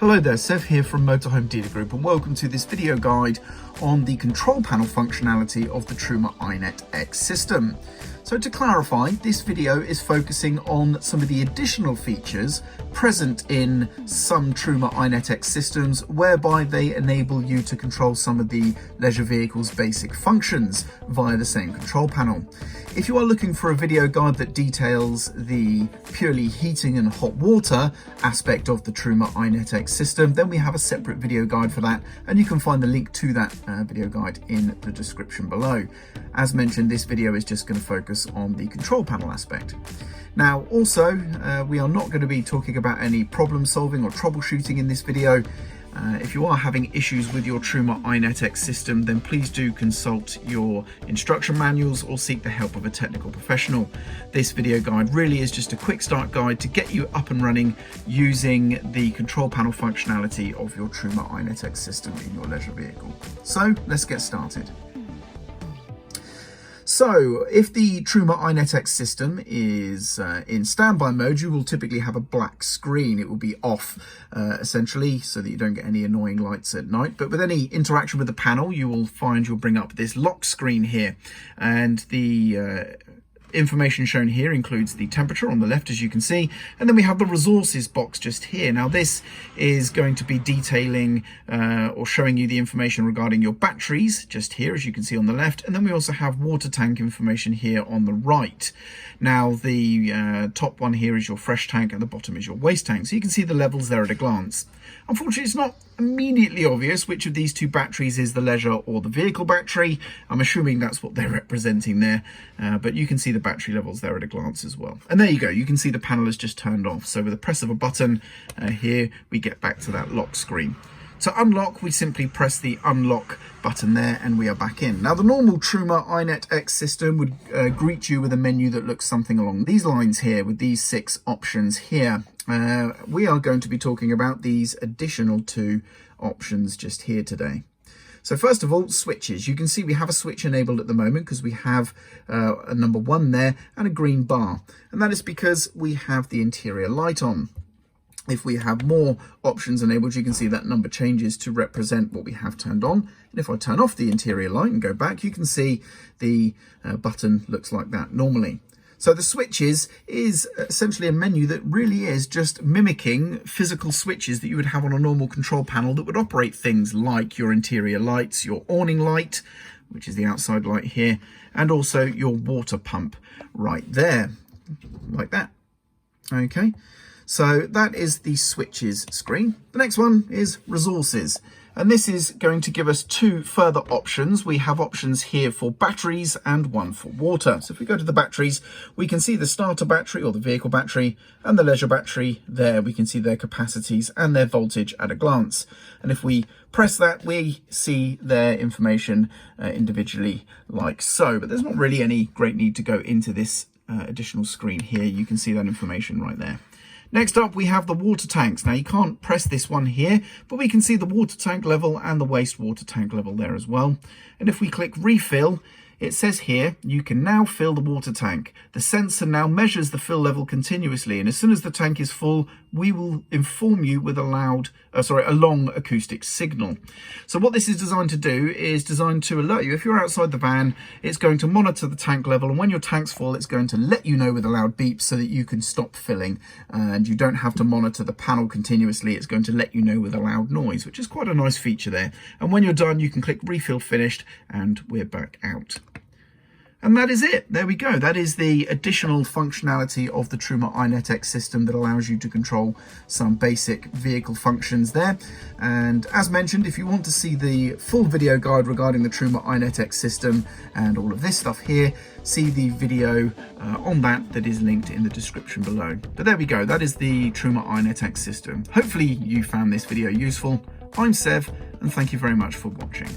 Hello there, Sev here from Motorhome Dealer Group, and welcome to this video guide on the control panel functionality of the Truma iNet X system. So to clarify, this video is focusing on some of the additional features present in some Truma iNet X systems, whereby they enable you to control some of the leisure vehicle's basic functions via the same control panel. If you are looking for a video guide that details the purely heating and hot water aspect of the Truma iNet X system, then we have a separate video guide for that, and you can find the link to that video guide in the description below. As mentioned, this video is just going to focus on the control panel aspect. Now, also, we are not going to be talking about any problem solving or troubleshooting in this video. If you are having issues with your Truma iNet X system, then please do consult your instruction manuals or seek the help of a technical professional. This video guide really is just a quick start guide to get you up and running using the control panel functionality of your Truma iNet X system in your leisure vehicle. So let's get started. So if the Truma iNet X system is in standby mode, you will typically have a black screen. It will be off essentially, so that you don't get any annoying lights at night. But with any interaction with the panel, you will find you'll bring up this lock screen here, and the information shown here includes the temperature on the left, as you can see, and then we have the resources box just here. Now this is going to be detailing or showing you the information regarding your batteries just here, as you can see on the left, and then we also have water tank information here on the right. Now the top one here is your fresh tank and the bottom is your waste tank, so you can see the levels there at a glance. Unfortunately, it's not immediately obvious which of these two batteries is the leisure or the vehicle battery. I'm assuming that's what they're representing there, but you can see the battery levels there at a glance as well. And there you go, you can see the panel has just turned off. So with the press of a button here, we get back to that lock screen. To unlock, we simply press the unlock button there and we are back in. Now the normal Truma iNet X system would greet you with a menu that looks something along these lines here, with these 6 options here. We are going to be talking about these additional 2 options just here today. So first of all, switches. You can see we have a switch enabled at the moment because we have a number 1 there and a green bar. And that is because we have the interior light on. If we have more options enabled, you can see that number changes to represent what we have turned on. And if I turn off the interior light and go back, you can see the button looks like that normally. So the switches is essentially a menu that really is just mimicking physical switches that you would have on a normal control panel that would operate things like your interior lights, your awning light, which is the outside light here, and also your water pump right there, like that. Okay. So that is the switches screen. The next one is resources. And this is going to give us 2 further options. We have options here for batteries and 1 for water. So if we go to the batteries, we can see the starter battery or the vehicle battery and the leisure battery there. We can see their capacities and their voltage at a glance. And if we press that, we see their information individually like so. But there's not really any great need to go into this additional screen here. You can see that information right there. Next up, we have the water tanks. Now you can't press this one here, but we can see the water tank level and the wastewater tank level there as well. And if we click refill, it says here, you can now fill the water tank. The sensor now measures the fill level continuously, and as soon as the tank is full, we will inform you with a long acoustic signal. So what this is designed to do is designed to alert you. If you're outside the van, it's going to monitor the tank level, and when your tank's full, it's going to let you know with a loud beep so that you can stop filling, and you don't have to monitor the panel continuously. It's going to let you know with a loud noise, which is quite a nice feature there. And when you're done, you can click refill finished, and we're back out. And that is it. There we go. That is the additional functionality of the Truma iNet X system that allows you to control some basic vehicle functions there. And as mentioned, if you want to see the full video guide regarding the Truma iNet X system and all of this stuff here, see the video on that is linked in the description below. But there we go. That is the Truma iNet X system. Hopefully you found this video useful. I'm Sev, and thank you very much for watching.